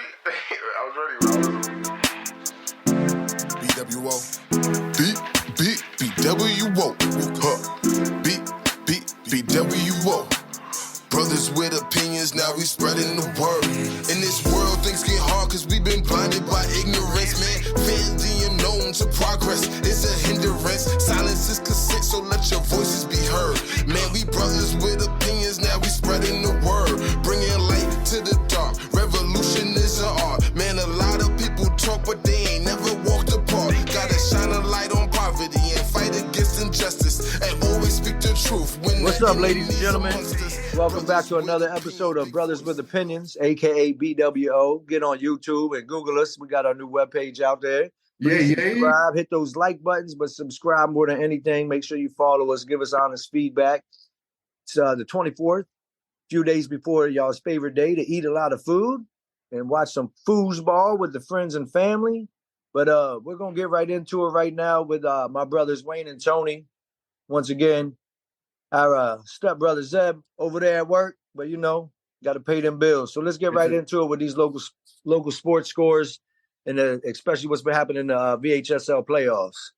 ready? I was ready. B.W.O. B.W.O. B.W.O. Brothers with opinions, now we spreading the word. In this world, things get hard cause we been blinded by ignorance, man. Fear the unknown to progress is a hindrance. Silence is consent, so let your voices be heard. Man, we brothers with opinions, now we spreading the word. Bringing light to the dark, revolution is an art. Man, a lot of people talk, but they ain't never walked apart. Gotta shine a light on poverty and fight against injustice. And always speak the truth. What's up, ladies and gentlemen? Welcome back to another episode of Brothers with Opinions, aka B.W.O. Get on YouTube and Google us. We got our new webpage out there. Please subscribe, hit those like buttons, but subscribe more than anything. Make sure you follow us, give us honest feedback. It's the 24th, a few days before y'all's favorite day to eat a lot of food and watch some foosball with the friends and family. But we're going to get right into it right now with my brothers Wayne and Tony. Once again, our stepbrother Zeb over there at work, but you know, got to pay them bills. So let's get right into it with these local sports scores and especially what's been happening in the VHSL playoffs.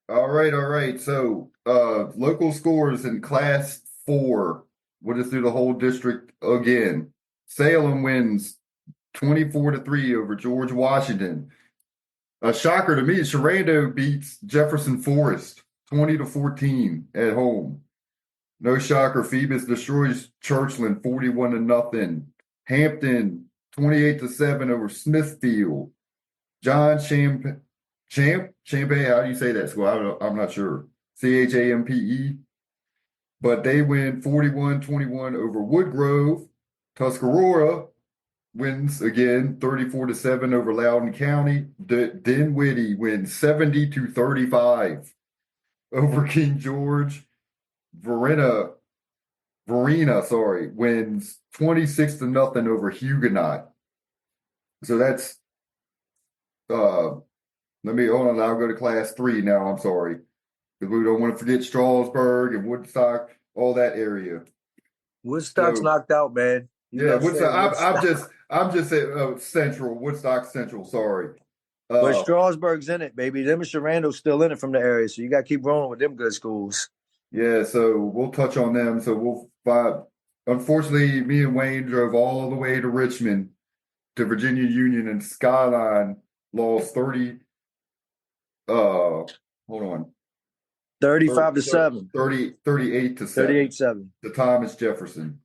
All right. So local scores in Class 4. We'll just do the whole district again. Salem wins 24-3 over George Washington. A shocker to me, Sherando beats Jefferson Forest 20-14 at home. No shocker, Phoebus destroys Churchland 41-0. Hampton 28-7 over Smithfield. John Champagne, how do you say that? Well, I'm not sure. Champe. But they win 41-21 over Woodgrove. Tuscarora wins again 34-7 over Loudoun County. Dinwiddie wins 70-35 over King George. Verena, wins 26-0 over Huguenot. So that's I'll go to Class 3 now, I'm sorry. Because we don't want to forget Strasburg and Woodstock, all that area. Woodstock's knocked out, man. Woodstock. I'm just at Central, Woodstock Central, sorry. But Strasburg's in it, baby. Them and Sherando's still in it from the area, so you got to keep rolling with them good schools. Yeah, so we'll touch on them. So we'll find. Unfortunately, me and Wayne drove all the way to Richmond to Virginia Union, and Skyline lost 30. Hold on. 35-7. 38-7. 38-7. To Thomas Jefferson.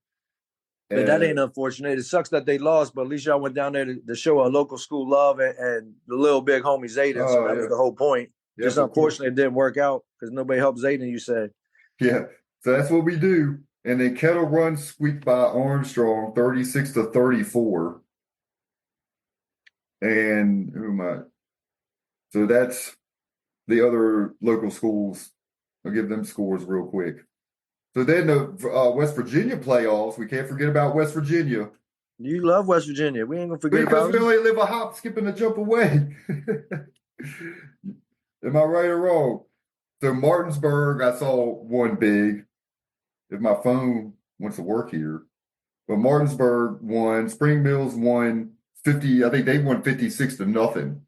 But that ain't unfortunate. It sucks that they lost, but at least y'all went down there to show a local school love and the little big homie Zayden. So that was the whole point. Yeah, just unfortunately it didn't work out because nobody helped Zayden, you said. Yeah, so that's what we do. And then Kettle Run squeaked by Armstrong 36-34. And who am I? So that's the other local schools. I'll give them scores real quick. So then the West Virginia playoffs, we can't forget about West Virginia. You love West Virginia. We ain't going to forget about it. Because we only live a hop, skip, and a jump away. Am I right or wrong? So Martinsburg, I saw one big. If my phone wants to work here. But Martinsburg won. Spring Mills won 50. I think they won 56-0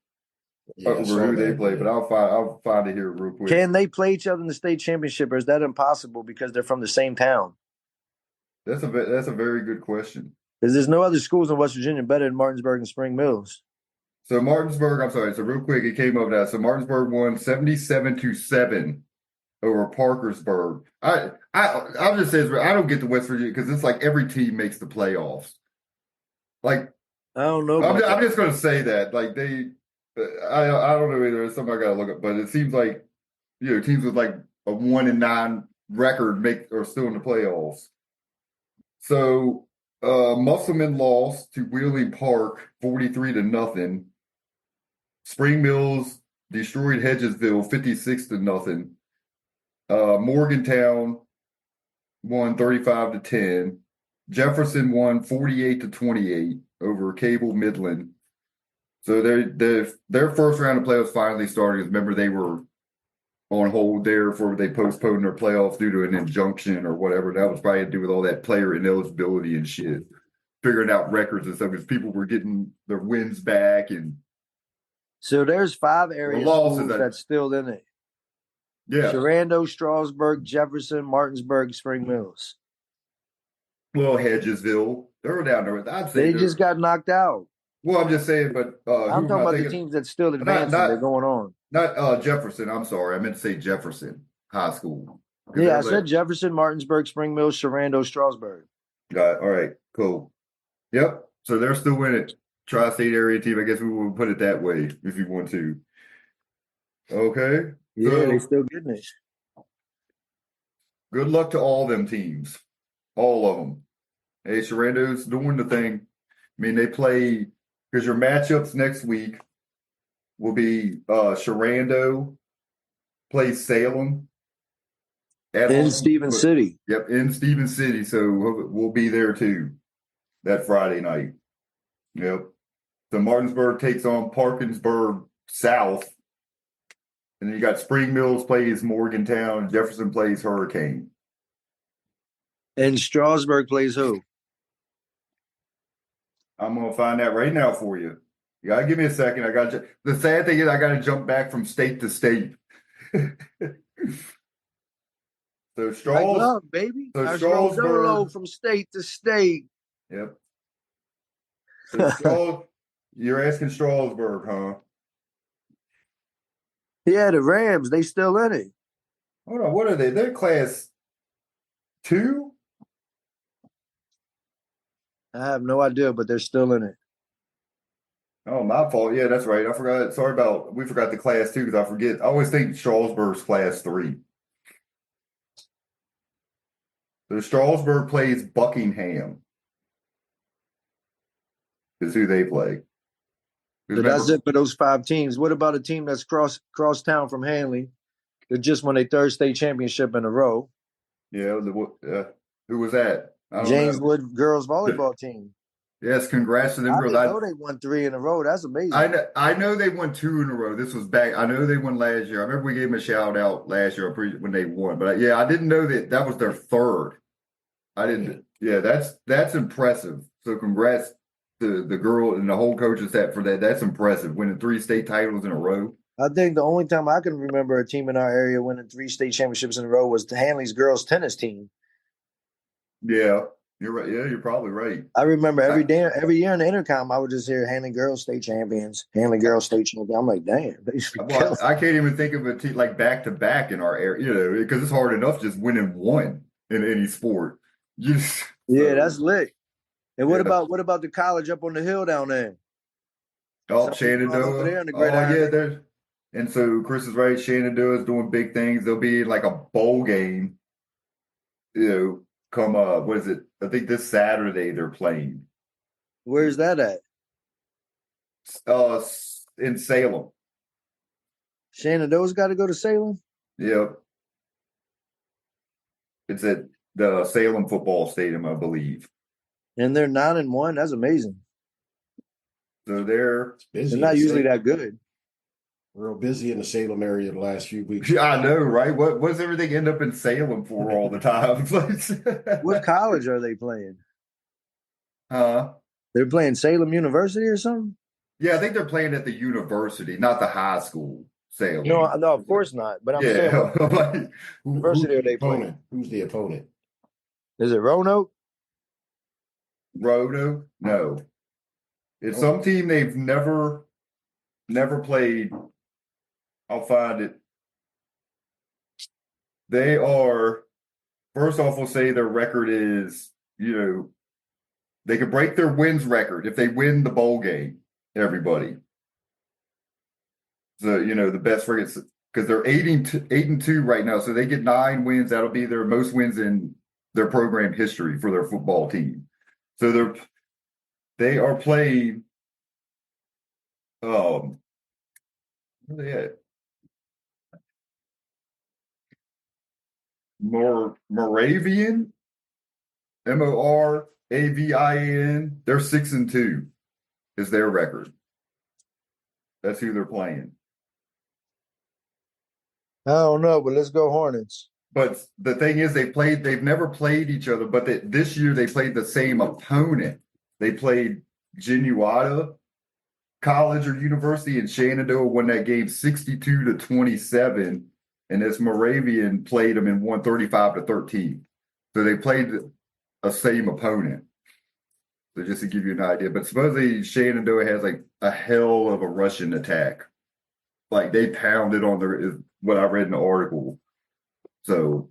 over who they played. But I'll find it here real quick. Can they play each other in the state championship, or is that impossible because they're from the same town? That's a very good question. Because there's no other schools in West Virginia better than Martinsburg and Spring Mills. So Martinsburg, I'm sorry. So real quick, it came up now. So Martinsburg won 77-7 over Parkersburg. I'll just say this, I don't get to West Virginia because it's like every team makes the playoffs. Like I don't know. I'm just going to say that. Like they, I don't know either. It's something I got to look up. But it seems like teams with like a 1-9 record are still in the playoffs. So Musselman lost to Wheeling Park 43-0. Spring Mills destroyed Hedgesville 56-0. Morgantown won 35-10. Jefferson won 48-28 over Cable Midland. So their first round of playoffs finally started. Remember, they were on hold there for they postponed their playoffs due to an injunction or whatever. That was probably to do with all that player ineligibility and shit. figuring out records and stuff because people were getting their wins back and. So there's 5 area schools that's still in it. Yeah. Sherando, Strasburg, Jefferson, Martinsburg, Spring Mills. Well, Hedgesville, they're down there. I'd say they just got knocked out. Well, I'm just saying, but I'm talking about the teams that still advancing. They're going on. Not Jefferson. I'm sorry, I meant to say Jefferson High School. Yeah, I said Jefferson, Martinsburg, Spring Mills, Sherando, Strasburg. Got it. All right, cool. Yep. So they're still in it. Tri-state area team. I guess we will put it that way if you want to. Okay. Yeah, they're still getting it. Good luck to all them teams. All of them. Hey, Sherando's doing the thing. I mean, they play because your matchups next week will be Sherando plays Salem in Stephen City. Yep, in Stephen City. So we'll be there too that Friday night. Yep. So Martinsburg takes on Parkinsburg South. And then you got Spring Mills plays Morgantown. Jefferson plays Hurricane. And Strasburg plays who? I'm going to find that right now for you. You got to give me a second. The sad thing is I got to jump back from state to state. So Strasburg, baby. So Strasburg from state to state. Yep. So you're asking Strasburg, huh? Yeah, the Rams, they still in it. Hold on, what are they? They're class 2? I have no idea, but they're still in it. Oh, my fault. Yeah, that's right. I forgot. We forgot the class 2 because I forget. I always think Strasburg's class 3. So Strasburg plays Buckingham. Is who they play. So that's it for those 5 teams. What about a team that's cross town from Hanley that just won their 3rd state championship in a row? Yeah, who was that? James Wood girls volleyball team. Yes, congrats to them girls. I know they won 3 in a row. That's amazing. I know they won 2 in a row. This was back. I know they won last year. I remember we gave them a shout out last year when they won. But yeah, I didn't know that was their 3rd. I didn't. Yeah, that's impressive. So congrats to the girl and the whole coaching staff for that. That's impressive. Winning 3 state titles in a row. I think the only time I can remember a team in our area winning 3 state championships in a row was the Hanley's girls tennis team. Yeah, you're right. Yeah, you're probably right. I remember every year in the intercom, I would just hear Hanley girls state champions, Hanley girls state champion. I'm like, damn. I can't even think of a team like back to back in our area, because it's hard enough just winning 1 in any sport. Yeah, that's lit. And what about the college up on the hill down there? Oh, Shenandoah. There. And so Chris is right. Shenandoah is doing big things. They'll be like a bowl game. Come what is it? I think this Saturday they're playing. Where's that at? In Salem. Shenandoah's got to go to Salem? Yep. It's at the Salem football stadium, I believe. And they're 9-1. That's amazing. So they're not usually that good. Real busy in the Salem area the last few weeks. Yeah, I know, right? What does everything end up in Salem for all the time? What college are they playing? Huh? They're playing Salem University or something? Yeah, I think they're playing at the university, not the high school. Salem. No, of course not. But I'm saying, university are they playing? Who's the opponent? Is it Roanoke? Roanoke? No. It's some team they've never played. I'll find it. They are, first off, we'll say their record is, they could break their wins record if they win the bowl game, everybody. So, the best record, because they're 8-2 right now. So they get 9 wins. That'll be their most wins in their program history for their football team. So they are playing, where are they at? Moravian, Moravin. They're 6-2 is their record. That's who they're playing. I don't know, but let's go Hornets. But the thing is, they've never played each other, but this year they played the same opponent They played Genuada College or University, and Shenandoah won that game 62-27. And this Moravian played them and won 35-13. So they played a same opponent. So just to give you an idea. But supposedly Shenandoah has like a hell of a Russian attack. Like they pounded on is what I read in the article. So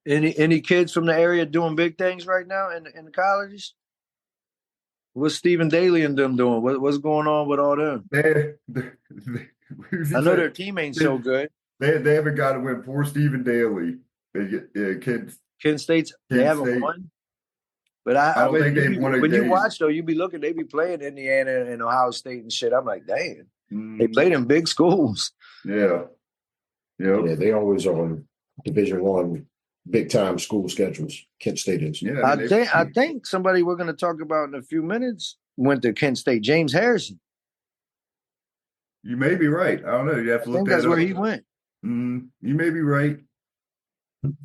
any kids from the area doing big things right now in the colleges? What's Stephen Daly and them doing? What's going on with all them? I know their team ain't so good. They haven't got to win. Poor Stephen Daly. They get Kent State's they haven't won. But I don't think they've won a when game. you watch though, you be looking, they be playing Indiana and Ohio State and shit. I'm like, dang, they played in big schools. Yeah. Yep. Yeah, they always on Division I big time school schedules. Kent State is. Yeah, I think somebody we're going to talk about in a few minutes went to Kent State. James Harrison. You may be right. I don't know. You have to look that up. That's where he went. You may be right.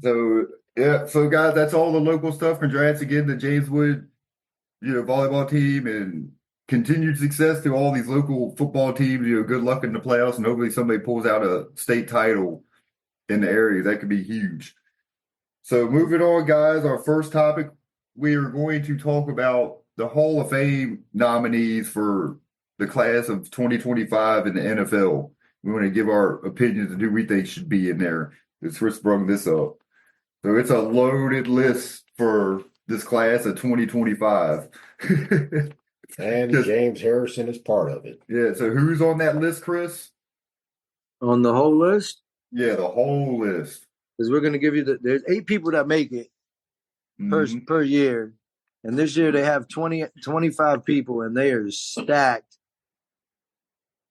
So yeah, so guys, that's all the local stuff. Congrats again to James Wood, volleyball team, and continued success to all these local football teams. Good luck in the playoffs, and hopefully somebody pulls out a state title in the area. That could be huge. So moving on, guys, our first topic, we are going to talk about the Hall of Fame nominees for the class of 2025 in the NFL. We want to give our opinions on who we think should be in there. Chris brought this up. So it's a loaded list for this class of 2025. And James Harrison is part of it. Yeah, so who's on that list, Chris? On the whole list? Yeah, the whole list. Because we're going to give you there's 8 people that make it per year. And this year they have 25 people, and they are stacked.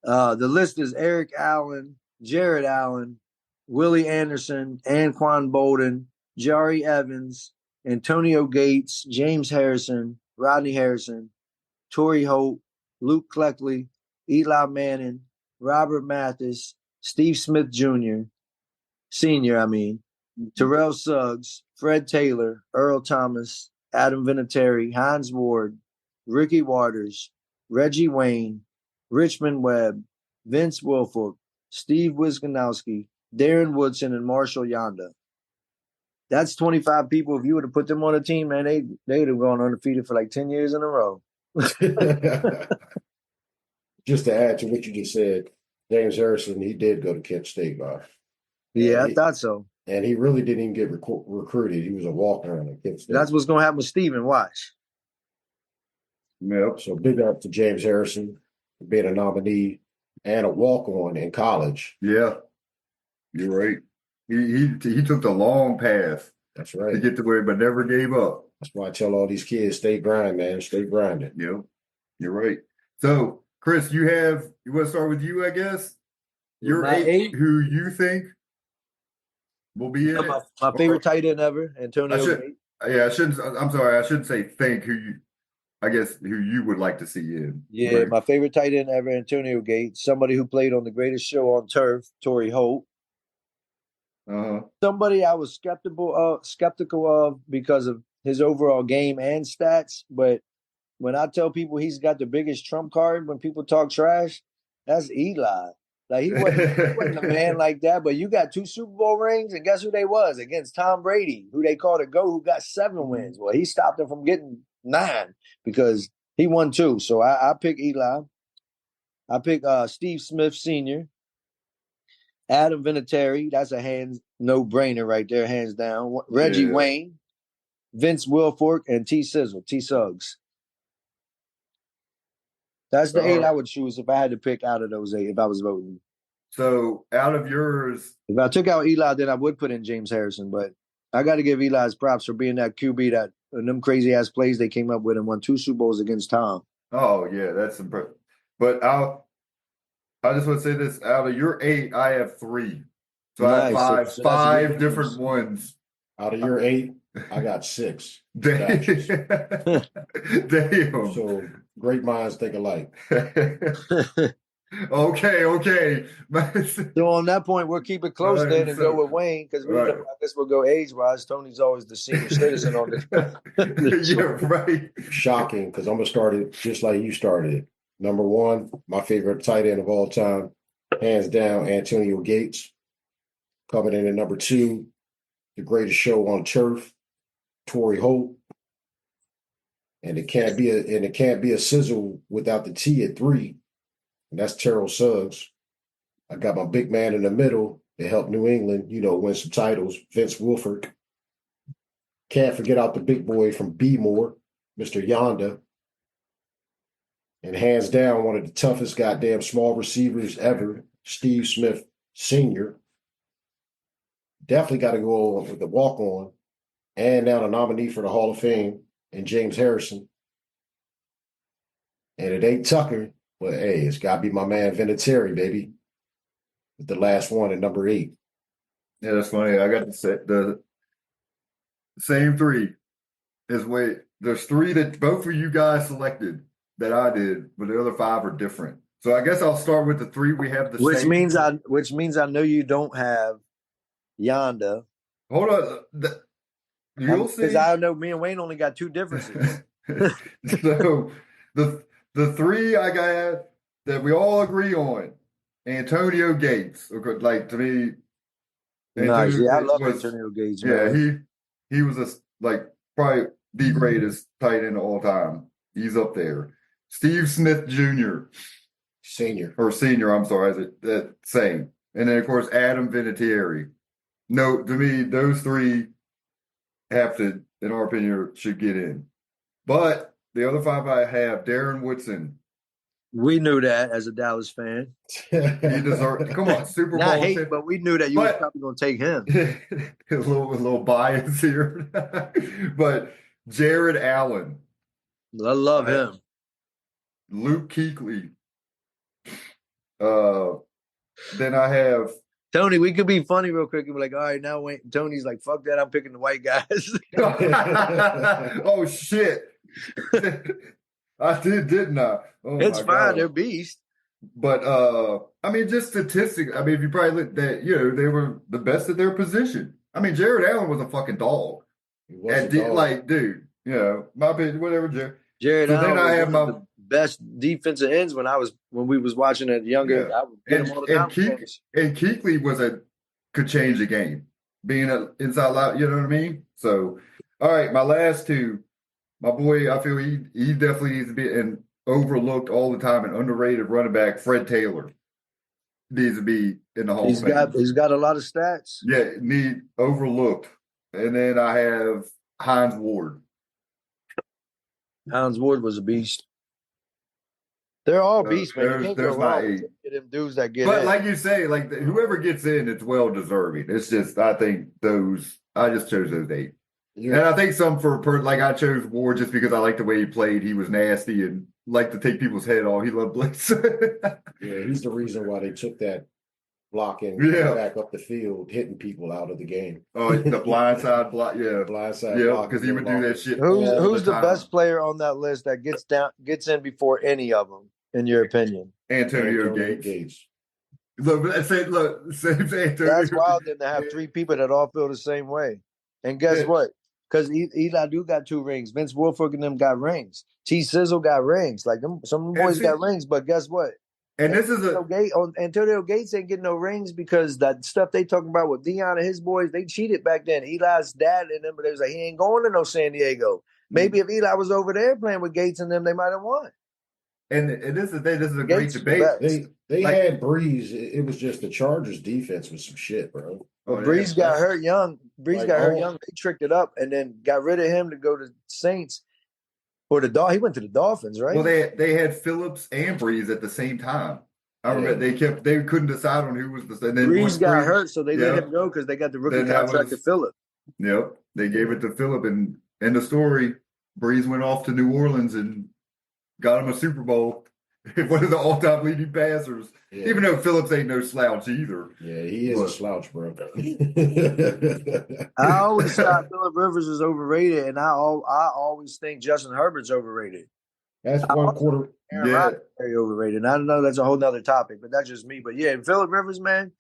The list is Eric Allen, Jared Allen, Willie Anderson, Anquan Bolden, Jari Evans, Antonio Gates, James Harrison, Rodney Harrison, Torrey Holt, Luke Cleckley, Eli Manning, Robert Mathis, Steve Smith Jr., Senior, Terrell Suggs, Fred Taylor, Earl Thomas, Adam Vinatieri, Hines Ward, Ricky Waters, Reggie Wayne, Richmond Webb, Vince Wilfork, Steve Wiskonowski, Darren Woodson, and Marshall Yonda. That's 25 people. If you would have put them on a team, man, they'd have gone undefeated for like 10 years in a row. Just to add to what you just said, James Harrison, he did go to Kent State, Yeah, I thought so. And he really didn't even get recruited. He was a walk-on at Kent State. That's what's going to happen with Steven. Watch. Yep. So big up to James Harrison for being a nominee and a walk-on in college. Yeah, you're right. He took the long path. That's right. To get to where, but never gave up. That's why I tell all these kids, stay grind, man. Stay grinding. Yep, you're right. So, Chris, you want to start with you, I guess? Your 8 who you think will be in it? My favorite tight end ever, Antonio Gates. Yeah, I'm sorry, I shouldn't say think who you would like to see in. Yeah, right? My favorite tight end ever, Antonio Gates. Somebody who played on the greatest show on turf, Torrey Holt. Somebody I was skeptical of because of his overall game and stats. But when I tell people he's got the biggest trump card when people talk trash, that's Eli. Like he wasn't a man like that. But you got 2 Super Bowl rings, and guess who they was? Against Tom Brady, who they called a GOAT, who got 7 wins. Well, he stopped him from getting 9 because he won 2. So I pick Eli. I pick Steve Smith Sr., Adam Vinatieri, that's a no-brainer right there, hands down. Reggie Wayne, Vince Wilfork, and T Suggs. That's the 8 I would choose if I had to pick out of those 8 if I was voting. So out of yours, if I took out Eli, then I would put in James Harrison. But I got to give Eli's props for being that QB that and them crazy ass plays they came up with and won 2 Super Bowls against Tom. Oh yeah, that's impressive. But I just want to say this: out of your 8, I have 3. So nice. I have five different ones. Out of your 8, I got 6. Damn. So great minds think alike. Okay. So on that point, we'll keep it close then and go with Wayne because we know, I guess we'll go age-wise. Tony's always the senior citizen on the yeah, show. right. Shocking, because I'm gonna start it just like you started. Number one, my favorite tight end of all time, hands down, Antonio Gates. Coming in at number two, the greatest show on turf, Torrey Holt. And it can't be a sizzle without the T at three, and that's Terrell Suggs. I got my big man in the middle to help New England, win some titles, Vince Wilfork. Can't forget out the big boy from B-More, Mr. Yonda. And hands down, one of the toughest goddamn small receivers ever, Steve Smith Sr. Definitely got to go with the walk-on. And now the nominee for the Hall of Fame, and James Harrison. And it ain't Tucker, but hey, it's got to be my man Vinatieri, baby. With the last one at number 8. Yeah, that's funny. I got the same three. There's three that both of you guys selected that I did, but the other 5 are different. So I guess I'll start with the 3 we have the Which same. Which means I know you don't have Yonda. Hold on. You'll see. Because I know me and Wayne only got 2 differences. So the 3 I got that we all agree on, Antonio Gates. Like, to me, nice. Yeah, I love Antonio Gates. Yeah, man. he was probably the greatest tight end of all time. He's up there. Steve Smith Jr. Senior, I'm sorry, that same. And then of course Adam Vinatieri. No, to me, those 3 have to, in our opinion, should get in. But the other 5 I have, Darren Woodson. We knew that as a Dallas fan. He deserved. Come on, Super Bowl. Not hate, but we knew that you were probably going to take him. a little bias here, but Jared Allen. I love him. Luke Kuechly. Then I have Tony. We could be funny real quick and be like, all right, now Wayne. Tony's like, fuck that. I'm picking the white guys. oh shit. I didn't I? Oh, it's fine. God. They're beasts. But I mean, just statistics. I mean, if you probably look that, they were the best at their position. I mean, Jared Allen was a fucking dog. He was a dog. Like, dude, my opinion, whatever, Jared. Jared so Allen then I have was one of the best defensive ends when we was watching it younger. Yeah. I would get him all the time. And Kuechly could change the game, being an inside out. You know what I mean? So, all right, my last 2, my boy. I feel he definitely needs to be an overlooked all the time and underrated running back. Fred Taylor needs to be in the Hall of Fame. He's got a lot of stats. Yeah, overlooked. And then I have Hines Ward. Hines Ward was a beast. They're all beasts, man. You can't go wrong with them dudes that get in. But like you say, whoever gets in, it's well deserving. It's just, I think I just chose those 8. Yeah. And I think some I chose Ward just because I like the way he played. He was nasty and liked to take people's head off. He loved blitz. Yeah, he's the reason why they took that blocking back up the field, hitting people out of the game. Oh, the blindside block, yeah. Blindside block. Yeah, because he would do that shit. Who's the best player on that list that gets in before any of them, in your opinion? Antonio Gates. Look, that's wild then to have 3 people that all feel the same way. And guess what? Because Eli do got 2 rings. Vince Wilfork and them got rings. T. Sizzle got rings. Like some of them boys got rings, but guess what? And this is Antonio Gates ain't getting no rings because that stuff they talking about with Dion and his boys, they cheated back then. Eli's dad and them, but they was like, he ain't going to no San Diego. Maybe if Eli was over there playing with Gates and them, they might have won. And this is the thing. This is a great debate. They had Breeze. It was just the Chargers defense was some shit, bro. Breeze got hurt young. They tricked it up and then got rid of him to go to Saints. Or he went to the Dolphins, right? Well, they had Phillips and Breeze at the same time. I remember they couldn't decide on who was the. And then Breeze got hurt, so they let him go because they got the rookie contract to Phillips. Yep, they gave it to Phillip, and in the story, Breeze went off to New Orleans and got him a Super Bowl. One of the all-time leading passers. Yeah. Even though Phillips ain't no slouch either. Yeah, he is a slouch, bro. I always thought Phillip Rivers is overrated, and I always think Justin Herbert's overrated. That's one Aaron Rodgers is very overrated. And I don't know, that's a whole nother topic, but that's just me. But yeah, Phillip Rivers, man,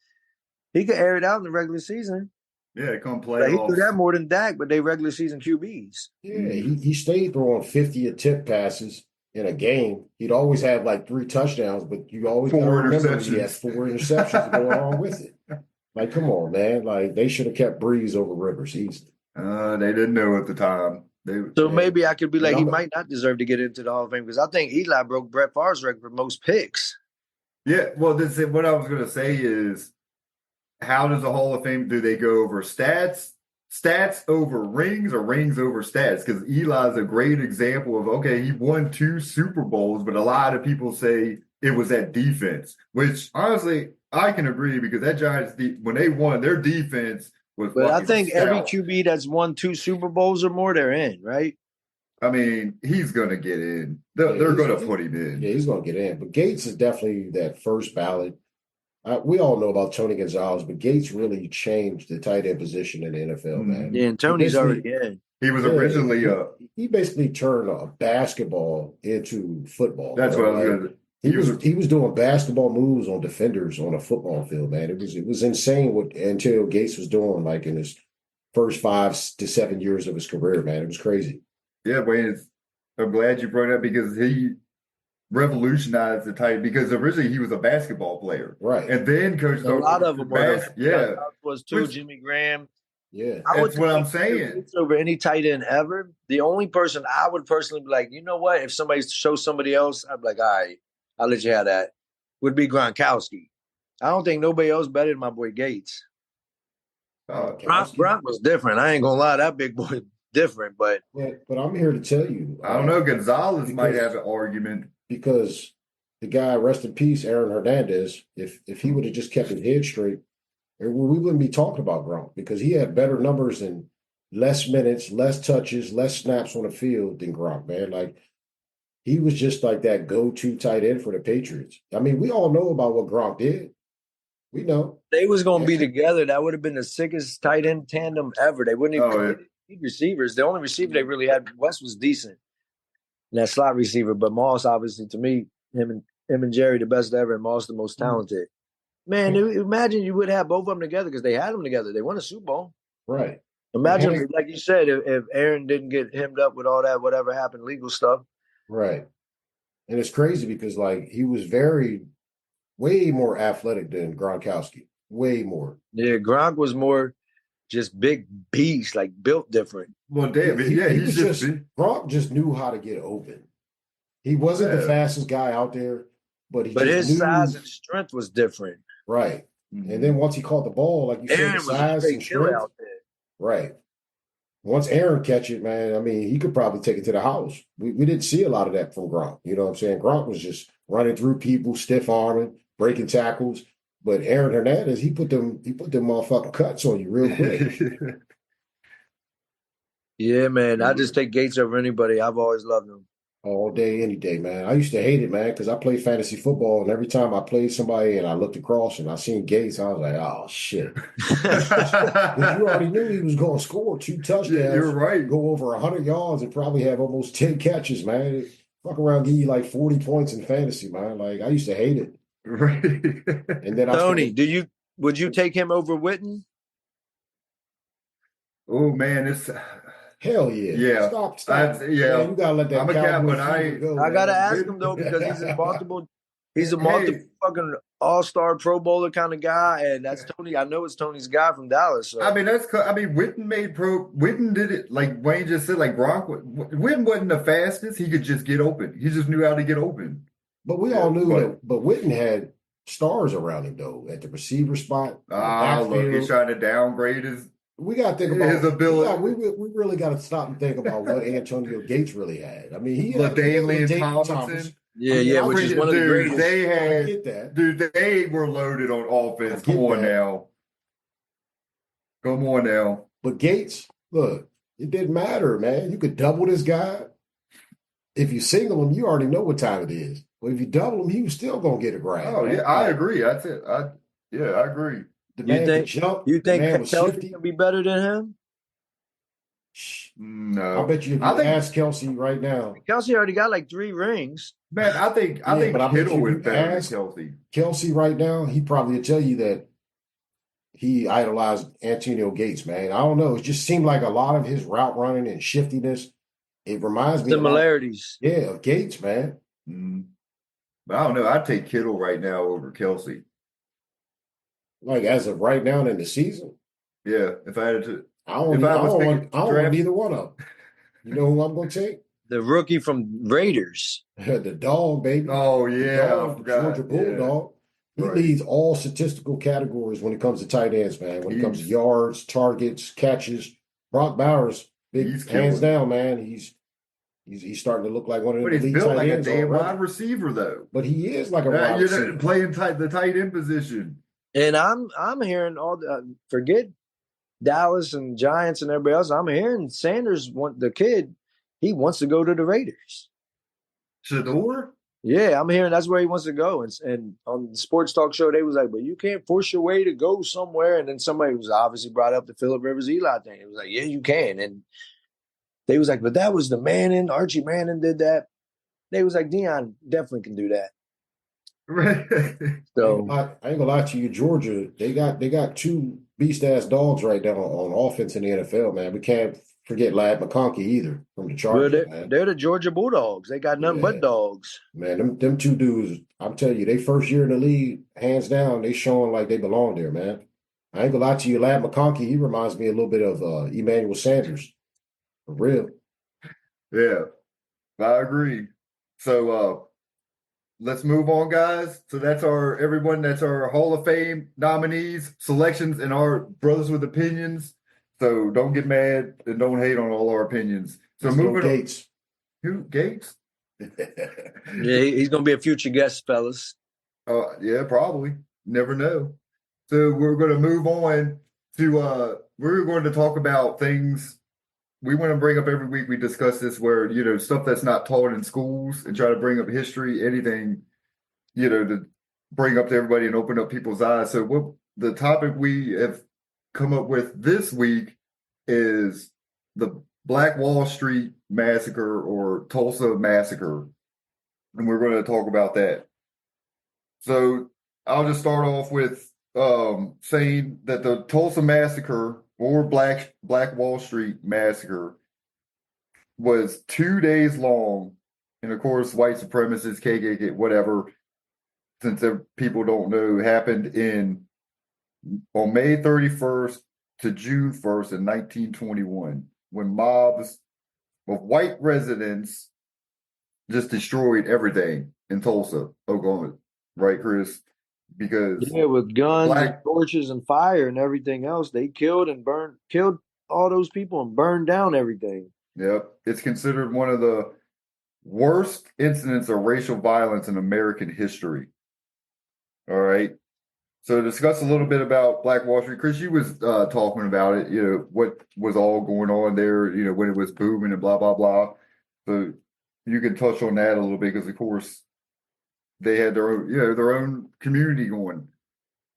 he could air it out in the regular season. Yeah, come Like, he do playoffs. that more than Dak, but they regular season QBs. Yeah, he stayed throwing 50 attempt passes in a game. He'd always have like 3 touchdowns, but you always gotta 4 remember he had interceptions. 4 interceptions going on with it. Like, come on, man. Like, they should have kept Breeze over Rivers easily. They didn't know at the time. So maybe I could be like, he might not deserve to get into the Hall of Fame because I think Eli broke Brett Favre's record for most picks. Yeah, well, what I was going to say is, how does the Hall of Fame, do they go over stats over rings, or rings over stats? Because Eli's a great example of, okay, he won 2 Super Bowls, but a lot of people say it was that defense, which honestly, I can agree, because that Giants, when they won, their defense was But I think stout. every QB that's won 2 Super Bowls or more, they're in, right? I mean, he's going to get in. They're going to put him in. Yeah, he's going to get in. But Gates is definitely that first ballot. We all know about Tony Gonzalez, but Gates really changed the tight end position in the NFL, man. Yeah, and Tony's already in. He was originally he basically turned a basketball into football. That's what I was going to. He was doing basketball moves on defenders on a football field, man. It was insane what Antonio Gates was doing, like in his first 5 to 7 years of his career, man. It was crazy. Yeah, Wayne, I'm glad you brought it up, because he revolutionized the tight, because originally he was a basketball player, right? And then coached a lot of them were. Yeah, was too. Jimmy Graham. Yeah, that's what I'm saying. Over any tight end ever, the only person I would personally be like, you know what? If somebody shows somebody else, I'd be like, all right, I'll let you have that. Would be Gronkowski. I don't think nobody else better than my boy Gates. Gronk was different. I ain't gonna lie, that big boy different, but I'm here to tell you, I don't know. Gonzalez might have an argument, because the guy, rest in peace, Aaron Hernandez. If he would have just kept his head straight, we wouldn't be talking about Gronk, because he had better numbers and less minutes, less touches, less snaps on the field than Gronk, man. Like, he was just like that go-to tight end for the Patriots. I mean, we all know about what Gronk did. We know they was going to be together. That would have been the sickest tight end tandem ever. They wouldn't even need receivers. The only receiver they really had, West, was decent. And that slot receiver, but Moss, obviously, to me, him and Jerry, the best ever, and Moss the most talented. Man, imagine you would have both of them together, because they had them together. They won a Super Bowl. Right. Imagine, like you said, if Aaron didn't get hemmed up with all that, whatever happened, legal stuff. Right. And it's crazy because, like, he was way more athletic than Gronkowski. Way more. Yeah, Gronk was more just big beast, like built different. Well, David, Gronk just knew how to get open. He wasn't the fastest guy out there, but his size and strength was different. Right. Mm-hmm. And then once he caught the ball, like you said, the size and strength out there. Right. Once Aaron catch it, man, I mean, he could probably take it to the house. We didn't see a lot of that from Gronk. You know what I'm saying? Gronk was just running through people, stiff arming, breaking tackles. But Aaron Hernandez, he put them motherfucking cuts on you real quick. Yeah, man. I just take Gates over anybody. I've always loved him. All day, any day, man. I used to hate it, man, because I played fantasy football, and every time I played somebody and I looked across and I seen Gates, I was like, oh, shit. Because you already knew he was going to score 2 touchdowns. Yeah, you're right. Go over 100 yards and probably have almost 10 catches, man. Fuck around, give you like 40 points in fantasy, man. Like, I used to hate it. Right. And then Tony, would you take him over Witten? Oh, man, it's... Hell yeah. Yeah. Stop. Man, you gotta let that I'm a cat, but I gotta ask him though, because he's a multiple fucking all-star Pro Bowler kind of guy, and that's Tony. I know it's Tony's guy from Dallas. So. Witten did it like Wayne just said, like Gronk. Witten wasn't the fastest. He could just get open. He just knew how to get open. But we all knew that. But Witten had stars around him though at the receiver spot. Look, he's trying to downgrade his. We got to think about his ability. Yeah, we really got to stop and think about what Antonio Gates really had. I mean, he had LaDainian Tomlinson. Which is one of the greatest. They were loaded on offense. Come on now. But Gates, look, it didn't matter, man. You could double this guy. If you single him, you already know what time it is. But if you double him, he was still gonna get a grab. Oh, man. Yeah, I agree. That's it. I agree. You think Kelsey can be better than him? No. I bet you if you ask Kelsey right now. Kelsey already got like 3 rings. Man, I think Kittle is better than Kelsey. Kelsey right now, he probably will tell you that he idolized Antonio Gates, man. I don't know. It just seemed like a lot of his route running and shiftiness. It reminds me similarities. Of Gates, man. But I don't know. I'd take Kittle right now over Kelsey. Like as of right now in the season? Yeah, if I had to. I don't want either one of them. You know who I'm going to take? The rookie from Raiders. The dog, baby. Oh, yeah. The Georgia Bulldog. He leads all statistical categories when it comes to tight ends, man. When it comes to yards, targets, catches. Brock Bowers, hands down, man. He's starting to look like one of the elite tight ends. But he's built like a damn wide receiver, though. But he is like a wide receiver. Playing the tight end position. And I'm hearing all the forget Dallas and Giants and everybody else. I'm hearing Sanders he wants to go to the Raiders. Shador? Yeah, I'm hearing that's where he wants to go. And on the sports talk show, they was like, but you can't force your way to go somewhere. And then somebody was obviously brought up the Phillip Rivers Eli thing. It was like, yeah, you can. And they was like, but that was the Manning. Archie Manning did that. They was like, Deion definitely can do that. Right. So I ain't gonna lie to you, Georgia, they got 2 beast-ass dogs right now on offense in the NFL, man. We can't forget Lad McConkey either from the Chargers. They're the Georgia Bulldogs. They got nothing but dogs. Man, them 2 dudes, I'm telling you, they first year in the league, hands down, they showing like they belong there, man. I ain't gonna lie to you, Lad McConkey, he reminds me a little bit of Emmanuel Sanders. For real. Yeah, I agree. So let's move on, guys. So that's our Hall of Fame nominees, selections, and our Brothers with Opinions. So don't get mad and don't hate on all our opinions. So moving on. Gates. Who? Gates? Yeah, he's going to be a future guest, fellas. Yeah, probably. Never know. So we're going to move on to we're going to talk about things we want to bring up every week. We discuss this where, stuff that's not taught in schools and try to bring up history, anything, to bring up to everybody and open up people's eyes. So what the topic we have come up with this week is the Black Wall Street Massacre or Tulsa Massacre. And we're going to talk about that. So I'll just start off with saying that the Tulsa Massacre or Black Wall Street Massacre was 2 days long. And of course, white supremacists, KKK, whatever, since people don't know, happened on May 31st to June 1st in 1921, when mobs of white residents just destroyed everything in Tulsa, Oklahoma. Right, Chris? Because with guns and torches and fire and everything else, they killed all those people and burned down everything. Yep. It's considered one of the worst incidents of racial violence in American history. All right. So to discuss a little bit about Black Wall Street, Chris, you was talking about it, what was all going on there, when it was booming and blah, blah, blah. So you can touch on that a little bit because, of course, they had their own community going.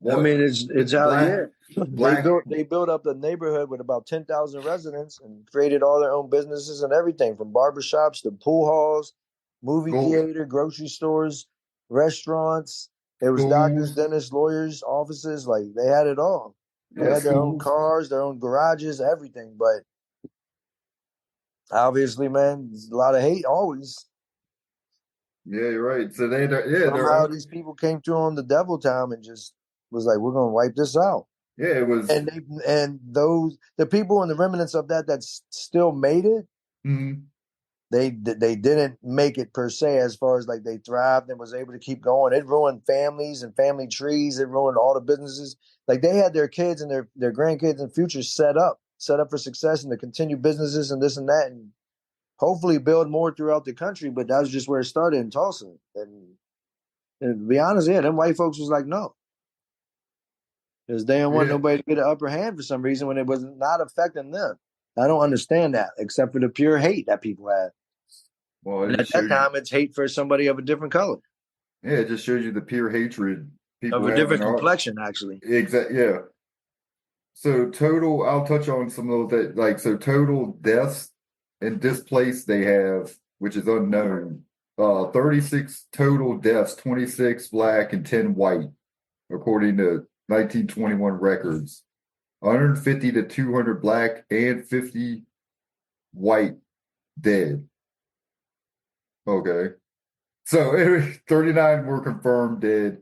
I mean, it's out here. They built up the neighborhood with about 10,000 residents and created all their own businesses and everything, from barbershops to pool halls, movie theater, grocery stores, restaurants. There was doctors, dentists, lawyers, offices. Like, they had it all. They had their own cars, their own garages, everything. But obviously, man, there's a lot of hate always. Yeah, you're right. So somehow these people came through on the Devil Town and just was like, we're going to wipe this out. Yeah, it was. And the people and the remnants of that still made it, they didn't make it per se, as far as like they thrived and was able to keep going. It ruined families and family trees. It ruined all the businesses. Like, they had their kids and their grandkids and futures set up for success and to continue businesses and this and that, and hopefully build more throughout the country. But that was just where it started in Tulsa. And to be honest, them white folks was like, no. Because they didn't want nobody to get an upper hand for some reason when it was not affecting them. I don't understand that, except for the pure hate that people had. Well, and at that time, it's hate for somebody of a different color. Yeah, it just shows you the pure hatred people of a different complexion, actually. Exactly. Yeah. So I'll touch on some of that. Like, so total deaths and displaced they have, which is unknown. 36 total deaths, 26 black and 10 white, according to 1921 records. 150 to 200 black and 50 white dead. Okay. So anyway, 39 were confirmed dead.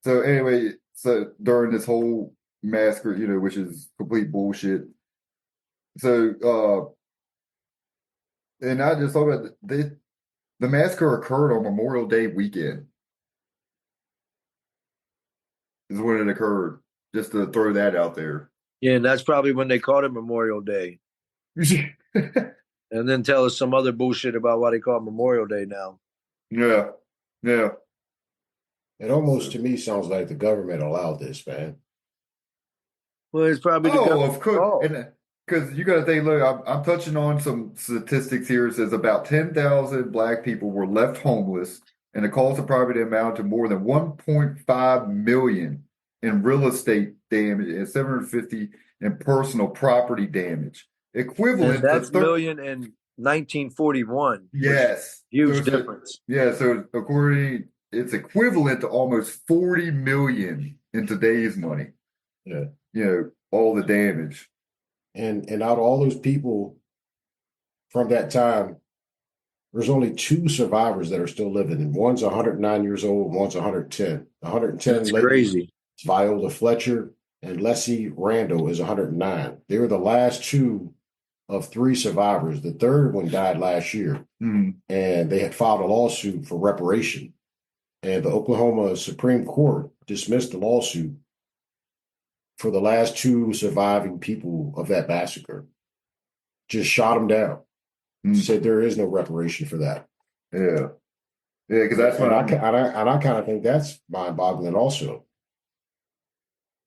So anyway, so during this whole massacre, which is complete bullshit. So and I just thought about the massacre occurred on Memorial Day weekend. Is when it occurred. Just to throw that out there. Yeah, and that's probably when they called it Memorial Day. And then tell us some other bullshit about why they call it Memorial Day now. Yeah. Yeah. It almost to me sounds like the government allowed this, man. Well, it's probably the government. Of course. And because you got to think, look, I'm touching on some statistics here. It says about 10,000 black people were left homeless, and the cost of property amounted to more than 1.5 million in real estate damage and 750 in personal property damage. Equivalent and that's to million in 1941. Yes. Huge difference. So according, it's equivalent to almost 40 million in today's money. Yeah. All the damage. And out of all those people from that time, there's only 2 survivors that are still living. And one's 109 years old, and one's 110. 110 That's lady, crazy. Viola Fletcher, and Leslie Randall is 109. They were the last 2 of 3 survivors. The third one died last year, and they had filed a lawsuit for reparation. And the Oklahoma Supreme Court dismissed the lawsuit for the last 2 surviving people of that massacre. Just shot them down. Said there is no reparation for that. Yeah, because that's what I kind of think that's mind-boggling also.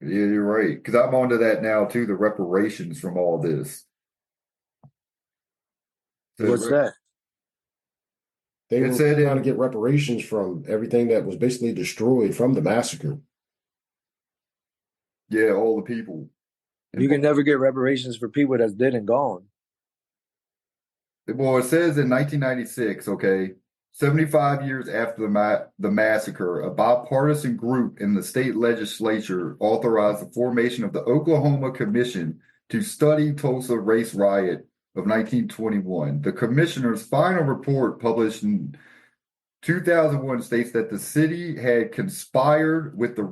Yeah, you're right. Because I'm onto that now too. The reparations from all this. So What's that? They were trying to get reparations from everything that was basically destroyed from the massacre. Yeah, all the people. You can never get reparations for people that's dead and gone. Well, it says in 1996, okay, 75 years after the massacre, a bipartisan group in the state legislature authorized the formation of the Oklahoma Commission to study Tulsa race riot of 1921. The commissioner's final report, published in 2001, states that the city had conspired with the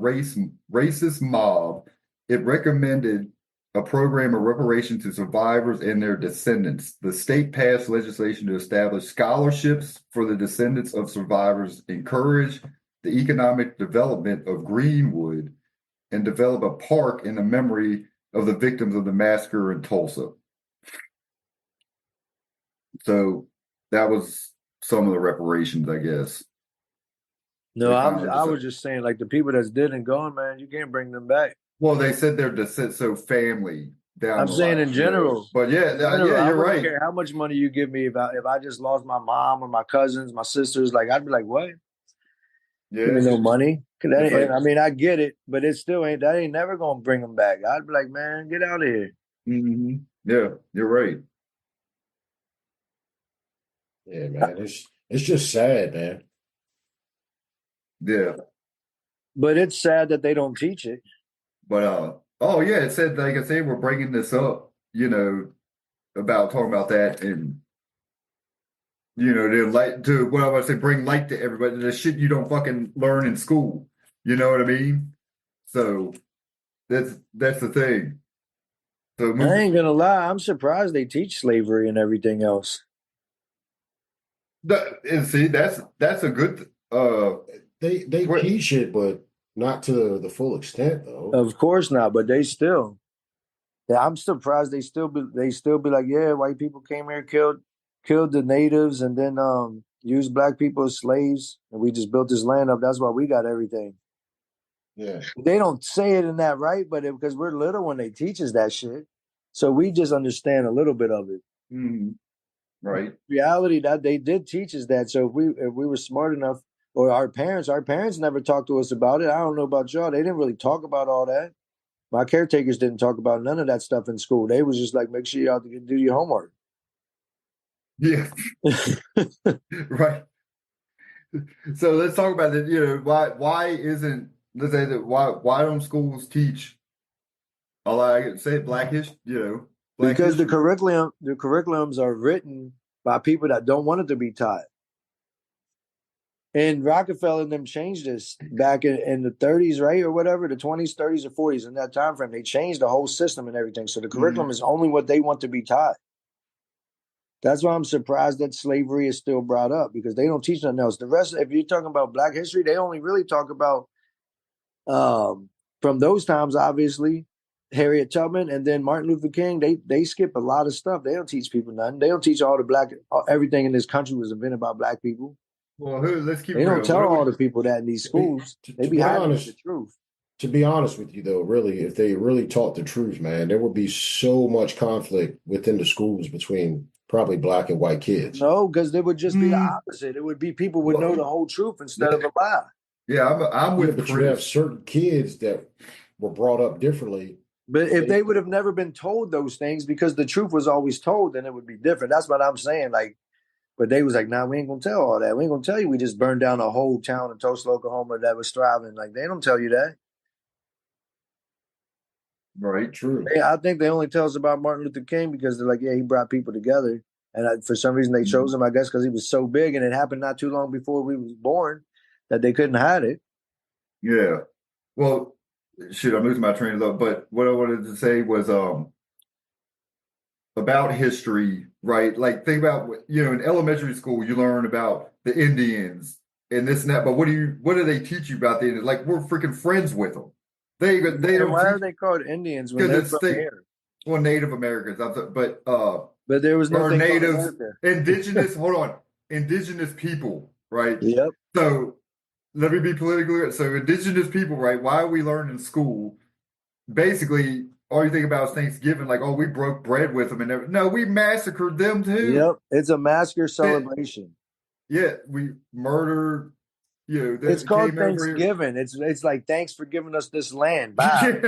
racist mob. It recommended a program of reparation to survivors and their descendants. The state passed legislation to establish scholarships for the descendants of survivors, encourage the economic development of Greenwood, and develop a park in the memory of the victims of the massacre in Tulsa. So that was some of the reparations, I guess. No, I was just saying, like, the people that's dead and gone, man, you can't bring them back. Well, they said they're descent, so family down. I'm saying in general. But yeah, you're right. I don't care how much money you give me if I just lost my mom or my cousins, my sisters. Like, I'd be like, what? Yeah, give me no money. I mean, I get it, but it still ain't. That ain't never gonna bring them back. I'd be like, man, get out of here. Mm-hmm. Yeah, you're right. Yeah, man, it's just sad, man. Yeah, but it's sad that they don't teach it. But oh yeah, it said, like I said, we're bringing this up, about talking about that, and to light to what I want to say, bring light to everybody. The shit you don't fucking learn in school. You know what I mean? So that's the thing. So I ain't gonna lie, I'm surprised they teach slavery and everything else. And see, that's a good. They teach it, but not to the full extent, though. Of course not, but they still. Yeah, I'm surprised they still be like, yeah, white people came here, killed the natives, and then used black people as slaves, and we just built this land up. That's why we got everything. Yeah, they don't say it in that right, but because we're little when they teach us that shit, so we just understand a little bit of it. Mm-hmm. Right. Reality that they did teach us that. So if we were smart enough, or our parents never talked to us about it. I don't know about y'all. They didn't really talk about all that. My caretakers didn't talk about none of that stuff in school. They was just like, make sure y'all do your homework. Yeah, right. So let's talk about that. Why isn't let's say that why don't schools teach a lot? I say Black history. Black Because history. the curriculums are written by people that don't want it to be taught. And Rockefeller and them changed this back in the 30s, right? Or whatever, the 20s, 30s, or 40s. In that time frame, they changed the whole system and everything. So the curriculum is only what they want to be taught. That's why I'm surprised that slavery is still brought up, because they don't teach nothing else. The rest, if you're talking about Black history, they only really talk about from those times, obviously, Harriet Tubman and then Martin Luther King. They skip a lot of stuff. They don't teach people nothing. They don't teach everything in this country was invented by Black people. Well, let's keep They it don't real. tell all the people that in these schools. They be hiding the truth. To be honest with you, though, really, if they really taught the truth, man, there would be so much conflict within the schools between probably Black and white kids. No, because it would just be the opposite. It would be people would know the whole truth instead of a lie. Yeah, I'm with but Chris. You have certain kids that were brought up differently. But if they would have never been told those things because the truth was always told, then it would be different. That's what I'm saying. Like, but they was like, nah, we ain't gonna tell all that. We ain't gonna tell you we just burned down a whole town in Tulsa, Oklahoma that was thriving. Like, they don't tell you that. Right, true. I think they only tell us about Martin Luther King because they're like, yeah, he brought people together. And for some reason they chose him, I guess, because he was so big and it happened not too long before we was born that they couldn't hide it. Yeah. Well, shit, I'm losing my train of thought. But what I wanted to say was about history, right? Like, think about, in elementary school, you learn about the Indians and this and that. But what do they teach you about the Indians? Like, we're freaking friends with them. They don't. Why are they called Indians when they're from here? Well, Native Americans, but there was nothing natives, indigenous. Hold on, indigenous people, right? Yep. So let me be politically. So indigenous people, right? Why are we learning in school? Basically, all you think about is Thanksgiving, like, oh, we broke bread with them, and no, we massacred them too. Yep, it's a massacre celebration. Yeah, we murdered. It's called Thanksgiving. It's like, thanks for giving us this land. Bye.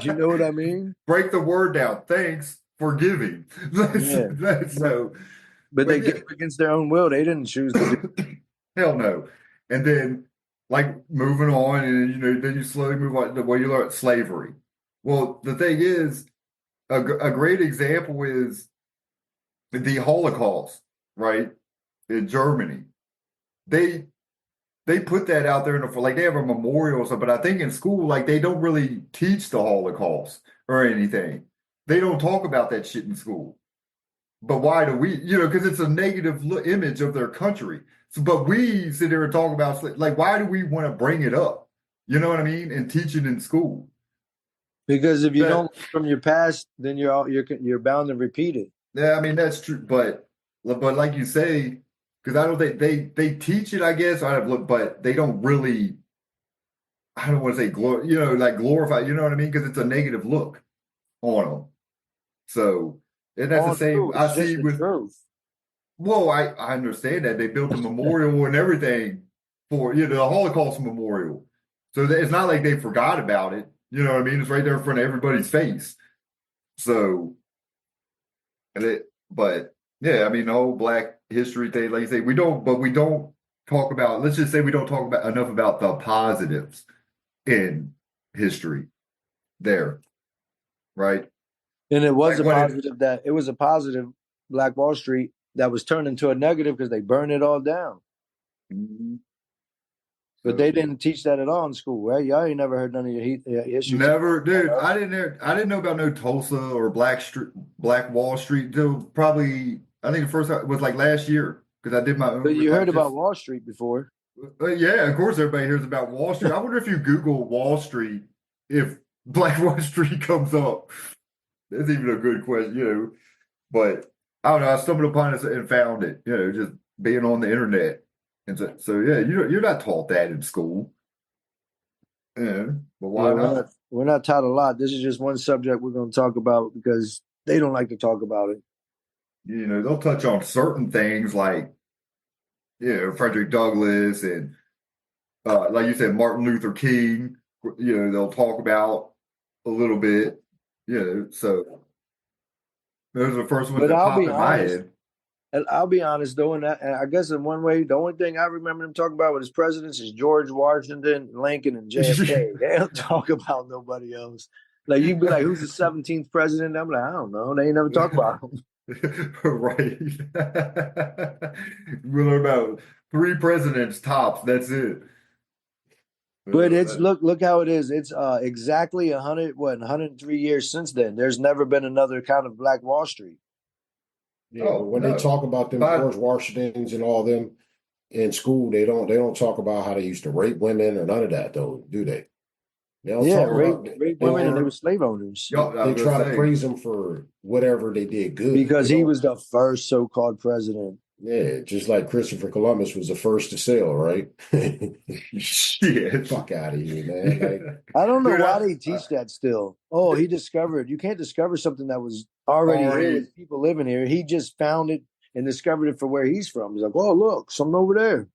You know what I mean? Break the word down. Thanks for giving. But they gave against their own will. They didn't choose to do. Hell no. And then, like, moving on, and then you slowly move on to what you learn slavery. Well, the thing is, a great example is the Holocaust, right? In Germany, they put that out there like they have a memorial or something, but I think in school, like, they don't really teach the Holocaust or anything. They don't talk about that shit in school. But why do we, because it's a negative image of their country. So, but we sit there and talk about, like, why do we want to bring it up? You know what I mean? And teach it in school. Because if you don't learn from your past, then you're bound to repeat it. Yeah, I mean, that's true. But like you say, because I don't think they teach it, I guess, but they don't really, I don't want to say glorify, you know what I mean? Because it's a negative look on them. So, and that's the same I see with truth. Well, I understand that they built a memorial and everything for the Holocaust memorial. So it's not like they forgot about it. You know what I mean? It's right there in front of everybody's face. So, but yeah, I mean, the whole Black history thing, like you say, we don't talk about, let's just say we don't talk about enough about the positives in history there, right? And it was it was a positive Black Wall Street that was turned into a negative because they burned it all down. Mm-hmm. But they didn't teach that at all in school, right? Y'all ain't never heard none of your issues. Never, dude. I didn't know about no Tulsa or Black Wall Street until probably, I think the first time was like last year because I did my own. But you heard about Wall Street before. Yeah, of course everybody hears about Wall Street. I wonder if you Google Wall Street, if Black Wall Street comes up. That's even a good question, But I don't know. I stumbled upon it and found it, just being on the internet. And so yeah, you're not taught that in school. Yeah, but why not? We're not taught a lot. This is just one subject we're going to talk about because they don't like to talk about it. They'll touch on certain things like, Frederick Douglass and, like you said, Martin Luther King. They'll talk about a little bit. So those are the first ones that pop in my head. And I'll be honest though, and I guess in one way, the only thing I remember them talking about with his presidents is George Washington, Lincoln, and JFK. They don't talk about nobody else. Like you'd be like, "Who's the 17th president?" I'm like, "I don't know." They ain't never talk about him. Right. We learn about 3 presidents tops. That's it. But it's look how it is. It's exactly 103 years since then. There's never been another kind of Black Wall Street. Yeah, but when they talk about them George Washingtons and all them in school, they don't talk about how they used to rape women or none of that though, do they? They don't talk about rape women and they were slave owners. They try to praise him for whatever they did good. Because he was the first so-called president. Yeah, just like Christopher Columbus was the first to sail, right? Shit. Fuck out of here, man. Like, I don't know why they teach that still. Oh, he discovered. You can't discover something that was already here with people living here. He just found it and discovered it for where he's from. He's like, oh, look, something over there.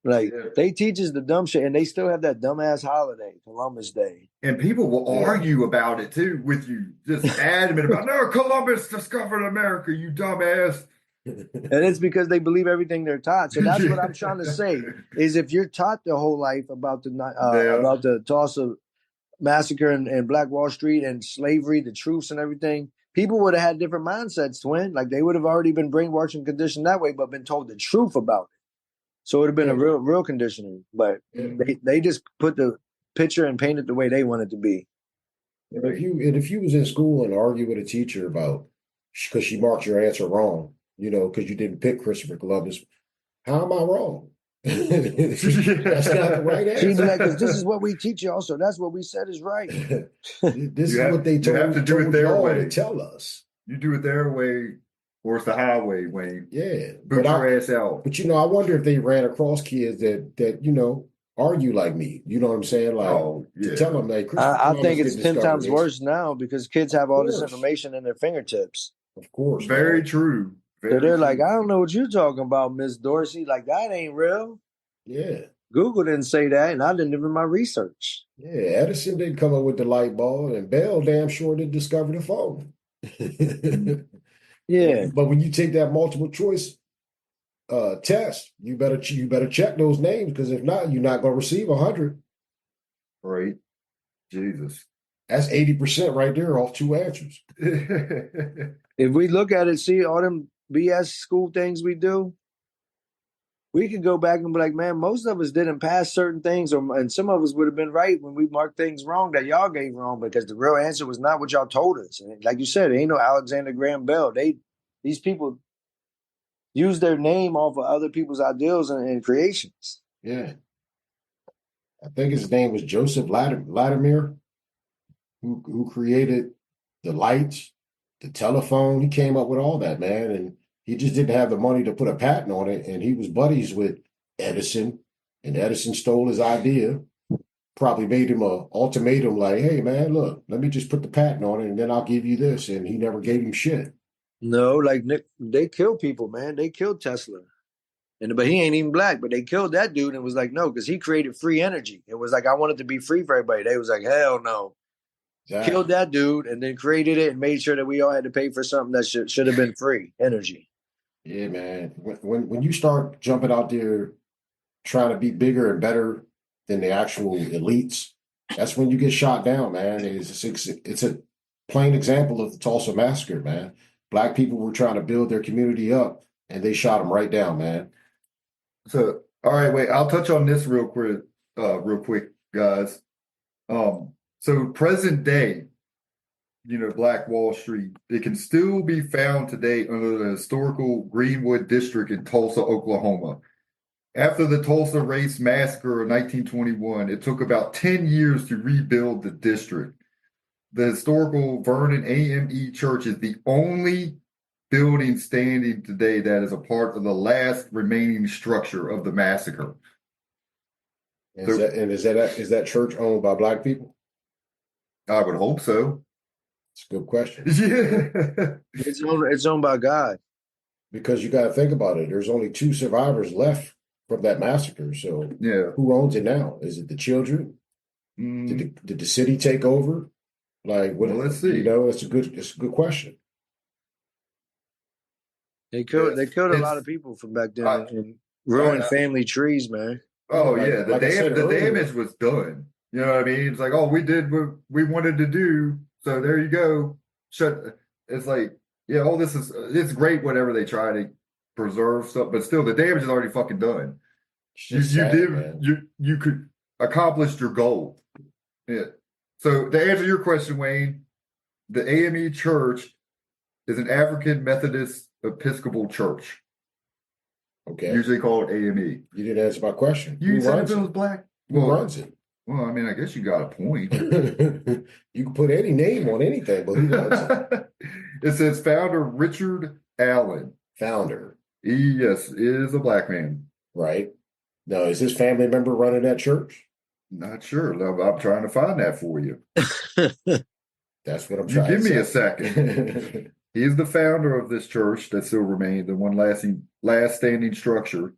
Like, they teach us the dumb shit, and they still have that dumbass holiday, Columbus Day. And people will argue about it, too, with you. Just adamant about, no, Columbus discovered America, you dumbass. And it's because they believe everything they're taught. So that's what I'm trying to say is if you're taught the whole life about the Tulsa massacre and Black Wall Street and slavery, the truths and everything, people would have had different mindsets, twin. Like they would have already been brainwashed and conditioned that way, but been told the truth about it. So it would have been a real conditioning. But they just put the picture and paint it the way they want it to be. If you was in school and argue with a teacher about because she marked your answer wrong, because you didn't pick Christopher Columbus. How am I wrong? That's not the right answer. She'd be like, because this is what we teach y'all, so that's what we said is right. This is what they told, you have to do it their way to tell us. You do it their way, or it's the highway way. Yeah. Boot your ass out. But I wonder if they ran across kids that argue like me. You know what I'm saying? Like to tell them like I think it's 10 times worse now because kids have all this information in their fingertips. Of course. Very true. So they're like, I don't know what you're talking about, Miss Dorsey. Like, that ain't real. Yeah. Google didn't say that, and I didn't do my research. Yeah, Edison didn't come up with the light bulb, and Bell damn sure didn't discover the phone. Yeah. But when you take that multiple choice test, you better check those names, because if not, you're not going to receive 100. Right. Jesus. That's 80% right there off 2 answers. If we look at it, see all them BS school things we do, we could go back and be like, man, most of us didn't pass certain things, and some of us would have been right when we marked things wrong that y'all gave wrong because the real answer was not what y'all told us. And like you said, ain't no Alexander Graham Bell. These people use their name off of other people's ideals and creations. Yeah. I think his name was Joseph Latimer, who created the lights, the telephone. He came up with all that, man. And he just didn't have the money to put a patent on it. And he was buddies with Edison, and Edison stole his idea, probably made him an ultimatum like, hey, man, look, let me just put the patent on it and then I'll give you this. And he never gave him shit. No, like they killed people, man. They killed Tesla. But he ain't even black, but they killed that dude and was like, no, because he created free energy. It was like, I want it to be free for everybody. They was like, hell no. Exactly. Killed that dude and then created it and made sure that we all had to pay for something that should have been free energy. Yeah, man. When you start jumping out there trying to be bigger and better than the actual elites, that's when you get shot down, man. It's a plain example of the Tulsa massacre, man. Black people were trying to build their community up, and they shot them right down, man. So, all right, wait. I'll touch on this real quick, guys. So present day, Black Wall Street, it can still be found today under the historical Greenwood District in Tulsa, Oklahoma. After the Tulsa Race Massacre of 1921, it took about 10 years to rebuild the district. The historical Vernon AME Church is the only building standing today that is a part of the last remaining structure of the massacre. Is that church owned by Black people? I would hope so. It's a good question. Yeah. It's owned by God. Because you got to think about it. There's only 2 survivors left from that massacre. So who owns it now? Is it the children? Did the city take over? Like, let's see. It's a good question. They killed a lot of people from back then and ruined family trees, man. Oh Like- yeah, like I said the earlier. damage was done. You know what I mean? It's like, oh, we did what we wanted to do, so there you go. It's like, yeah, all this is it's great. Whatever they try to preserve stuff, but still, the damage is already fucking done. It's You just sad, did man. you could accomplish your goal. Yeah. So to answer your question, Wayne, the AME Church is an African Methodist Episcopal Church, Okay. usually called AME. You didn't answer my question. You Who said runs if it was it? black. Who runs it? Well, I mean, I guess you got a point. You can put any name on anything, but who runs it? It says founder Richard Allen. Founder. He, yes, is a black man. Right. Now, is his family member running that church? Not sure. I'm trying to find that for you. That's what I'm You trying give to me a say. second. He is the founder of this church that still remains, the one last standing structure.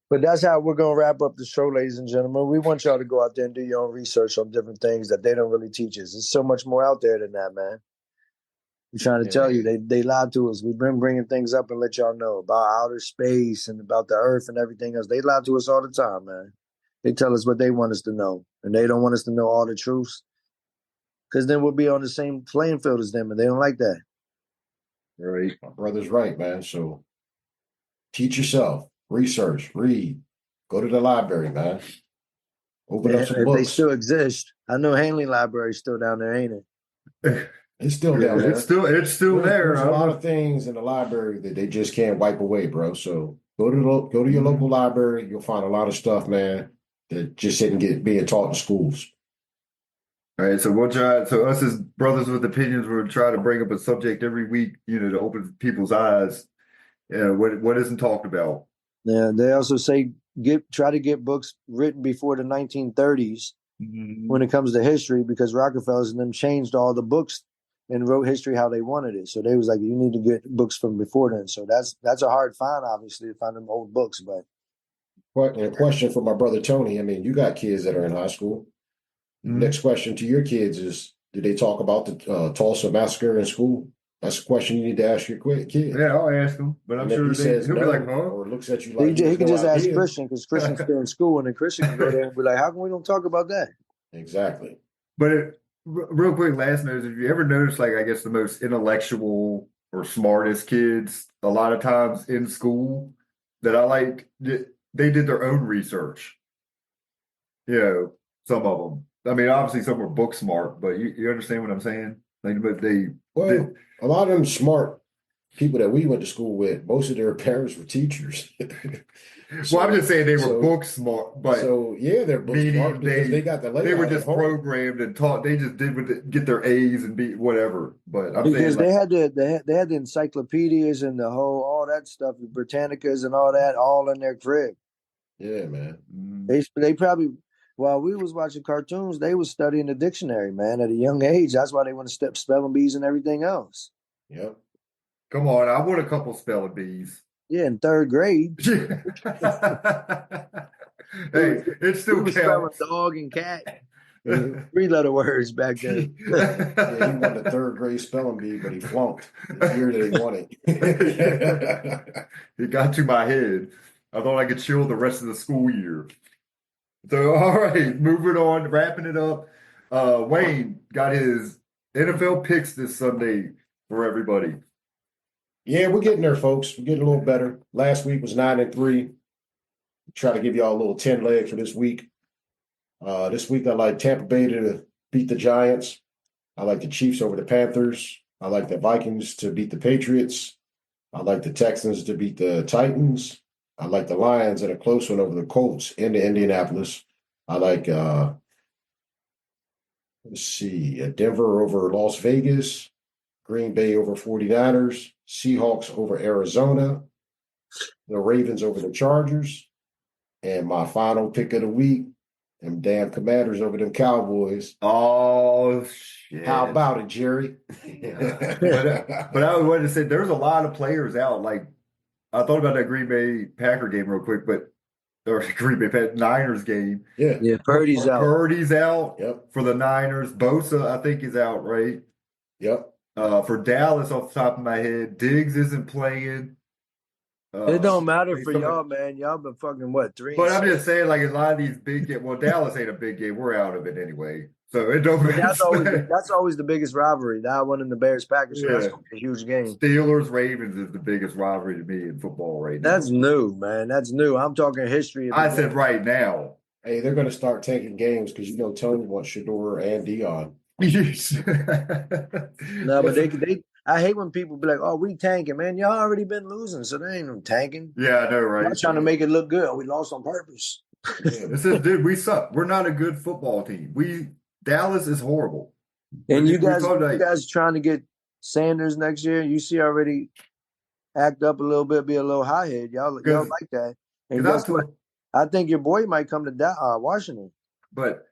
But that's how we're going to wrap up the show, ladies and gentlemen. We want y'all to go out there and do your own research on different things that they don't really teach us. There's so much more out there than that, man. I'm trying to tell you, they lied to us. We've been bringing things up and let y'all know about outer space and about the earth and everything else. They lie to us all the time, man. They tell us what they want us to know, and they don't want us to know all the truths, because then we'll be on the same playing field as them, and they don't like that. Right. My brother's right, man. So teach yourself, research, read, go to the library, man. Open up some If books. they still exist. I know Hanley Library's still down there, ain't it? It's still down there. It's still there. There's a lot of things in the library that they just can't wipe away, bro. So go to your local library. You'll find a lot of stuff, man, that just isn't being taught in schools. All right, so we'll try. So us as brothers with opinions, we'll try to bring up a subject every week, to open people's eyes. What isn't talked about. Yeah, they also say try to get books written before the 1930s when it comes to history, because Rockefellers and them changed all the books and wrote history how they wanted it. So they was like, you need to get books from before then. So that's a hard find, obviously, to find them old books. But a question for my brother Tony. I mean, you got kids that are in high school. Next question to your kids is, did they talk about the Tulsa massacre in school? That's a question you need to ask your kid. Yeah, I'll ask him, but I'm sure he'll be like, huh? Or looks at you like he can just ask Christian, because Christian's still in school, and then Christian can go there and be like, how come we don't talk about that? Exactly. But real quick, last note, if you ever notice, like, I guess the most intellectual or smartest kids, a lot of times in school that I like, they did their own research. Some of them. I mean, obviously some were book smart, but you understand what I'm saying? Like, but a lot of them smart people that we went to school with, most of their parents were teachers. Well, I'm just saying they were book smart, but they're book smart because they got the layout. They were just programmed and taught. They just get their A's and be whatever. But I'm because saying, they had the encyclopedias and all that stuff, the Britannicas and all that, all in their crib. Yeah, man. They probably, while we was watching cartoons, they was studying the dictionary, man, at a young age. That's why they want to step spelling bees and everything else. Yep. Come on, I want a couple spelling bees. Yeah, in third grade. Hey, it still counts. Dog and cat. 3-letter words back then. He won the third grade spelling bee, but he flunked the year that he won it. It got to my head. I thought I could chill the rest of the school year. So, all right, moving on, wrapping it up. Wayne got his NFL picks this Sunday for everybody. Yeah, we're getting there, folks. We're getting a little better. Last week was 9-3. Try to give y'all a little 10 leg for this week. This week I like Tampa Bay to beat the Giants. I like the Chiefs over the Panthers. I like the Vikings to beat the Patriots. I like the Texans to beat the Titans. I like the Lions in a close one over the Colts in Indianapolis. I like Denver over Las Vegas. Green Bay over 49ers, Seahawks over Arizona, the Ravens over the Chargers, and my final pick of the week, them damn Commanders over them Cowboys. Oh, shit. How about it, Jerry? But I was going to say, there's a lot of players out. Like, I thought about that Green Bay Packer game real quick, or Green Bay Niners game. Yeah, Purdy's out. Purdy's out Yep. for the Niners. Bosa, I think, is out, right? Yep. For Dallas, off the top of my head, Diggs isn't playing. It don't matter for y'all, man. Y'all been fucking what, 3 But and I'm 6? just saying, like a lot of these big games. Well, Dallas ain't a big game. We're out of it anyway, so it don't But matter. that's always the biggest rivalry. That one and the Bears Packers. So that's Yeah. gonna be a huge game. Steelers Ravens is the biggest rivalry to me in football right now. That's new, man. That's new. I'm talking history. I said right now. Hey, they're going to start taking games because Tony wants Shador and Dion. No, but they. I hate when people be like, "Oh, we tanking, man. Y'all already been losing, so they ain't no tanking." Yeah, I know, right? Y'all trying to make it look good. Oh, we lost on purpose. This is, dude, we suck. We're not a good football team. Dallas is horrible. And you guys trying to get Sanders next year. You see already act up a little bit, be a little high-head. Y'all like that. And guess what? I think your boy might come to Washington. But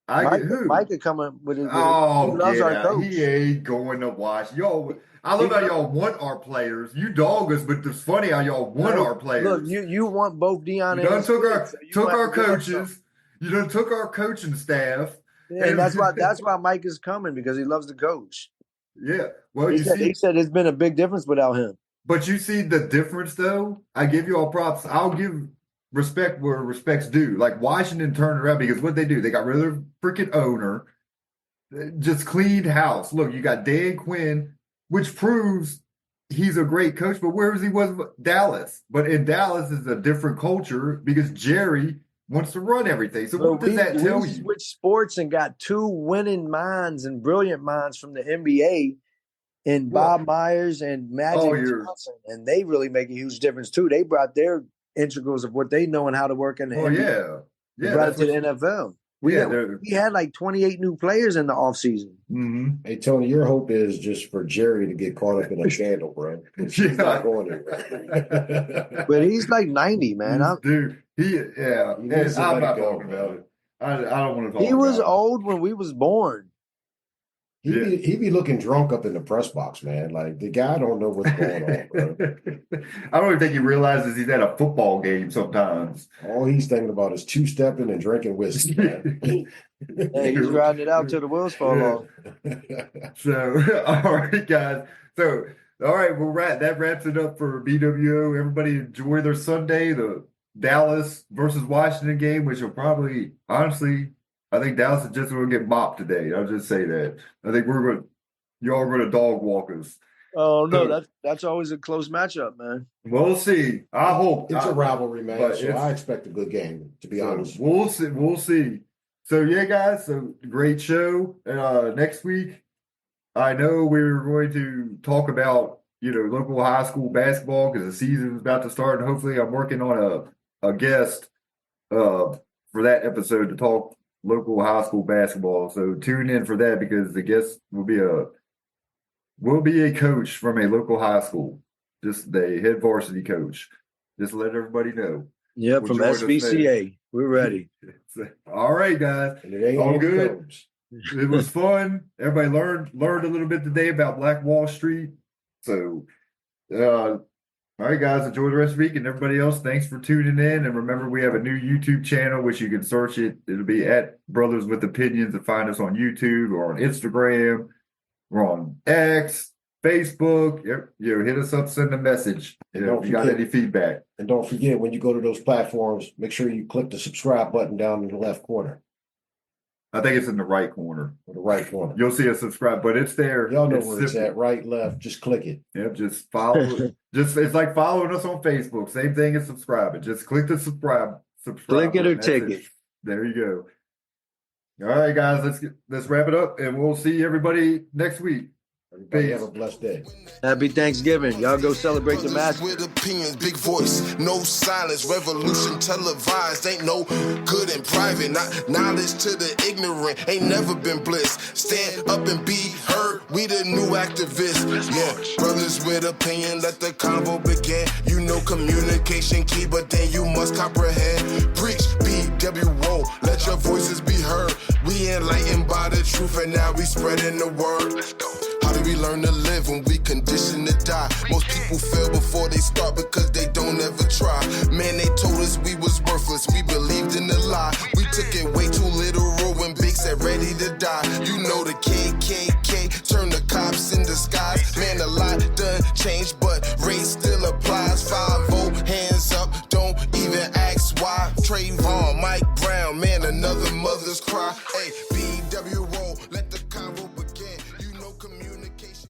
Mike could come up with his. He loves our coach. He ain't going to Washington. Y'all, I love how y'all want our players. You dog us, but it's funny how y'all want our players. Look, you want both Dion and took our coaches. You done took our coaching staff. Yeah, and that's why Mike is coming, because he loves the coach. Yeah. Well, he said it's been a big difference without him. But you see the difference, though? I give you all props. I'll give respect where respect's due. Like, Washington turned around because what they do, they got rid of the freaking owner, just cleaned house. Look, you got Dan Quinn, which proves he's a great coach, but where he was Dallas. But in Dallas is a different culture because Jerry wants to run everything. So what does that tell you? We switched sports and got 2 winning minds and brilliant minds from the NBA. And Bob Myers and Magic Johnson, and they really make a huge difference too. They brought their integrals of what they know and how to work in the NBA. They brought it to the NFL. We had like 28 new players in the offseason. Mm-hmm. Hey, Tony, your hope is just for Jerry to get caught up in a scandal, bro. He's not going there. But he's like 90, man. I'm not talking about it. I don't want to talk about it. He was old when we was born. He be looking drunk up in the press box, man. Like, the guy don't know what's going on, bro. I don't even think he realizes he's at a football game sometimes. All he's thinking about is two-stepping and drinking whiskey, man. Hey, he's riding it out till the wheels fall off. So, all right, guys. So, all right, that wraps it up for BWO. Everybody enjoy their Sunday, the Dallas versus Washington game, which will probably, honestly, I think Dallas is just going to get mopped today. I'll just say that. I think y'all are going to dog walk us. Oh no, that's always a close matchup, man. We'll see. I hope it's a rivalry, man. So I expect a good game. To be honest, we'll see. So yeah, guys. So great show. Next week, I know we're going to talk about local high school basketball because the season is about to start, and hopefully, I'm working on a guest for that episode to talk local high school basketball. So tune in for that because the guest will be a coach from a local high school, just the head varsity coach. Just to let everybody know. Yeah, from SVCA. We're ready. All right, guys. And it ain't all good. It was fun. Everybody learned a little bit today about Black Wall Street. So all right, guys, enjoy the rest of the week. And everybody else, thanks for tuning in. And remember, we have a new YouTube channel, which you can search it. It'll be at Brothers with Opinions, and find us on YouTube or on Instagram. We're on X, Facebook. Hit us up, send a message if you got any feedback. And don't forget, when you go to those platforms, make sure you click the subscribe button down in the left corner. I think it's in the right corner. The right corner. You'll see a subscribe, but it's there. Y'all know where it's at. Right, left. Just click it. Yep, just follow. It's like following us on Facebook. Same thing as subscribing. Just click the subscribe. Click it or take it. There you go. All right, guys, let's wrap it up, and we'll see everybody next week. Everybody have a blessed day. Happy Thanksgiving. Y'all go celebrate the master. With opinions, big voice, no silence, revolution televised. Ain't no good in private, not knowledge to the ignorant. Ain't never been bliss. Stand up and be heard. We the new activists. Yeah, brothers with opinion, let the convo begin. You know communication key, but then you must comprehend. Preach B.W.O. Let your voices be heard. We enlightened by the truth, and now we spreading the word. Let's go. How do we learn to live when we conditioned to die? Most people fail before they start because they don't ever try. Man, they told us we was worthless. We believed in the lie. We took it way too literal when Big said ready to die. You know the KKK turn the cops into change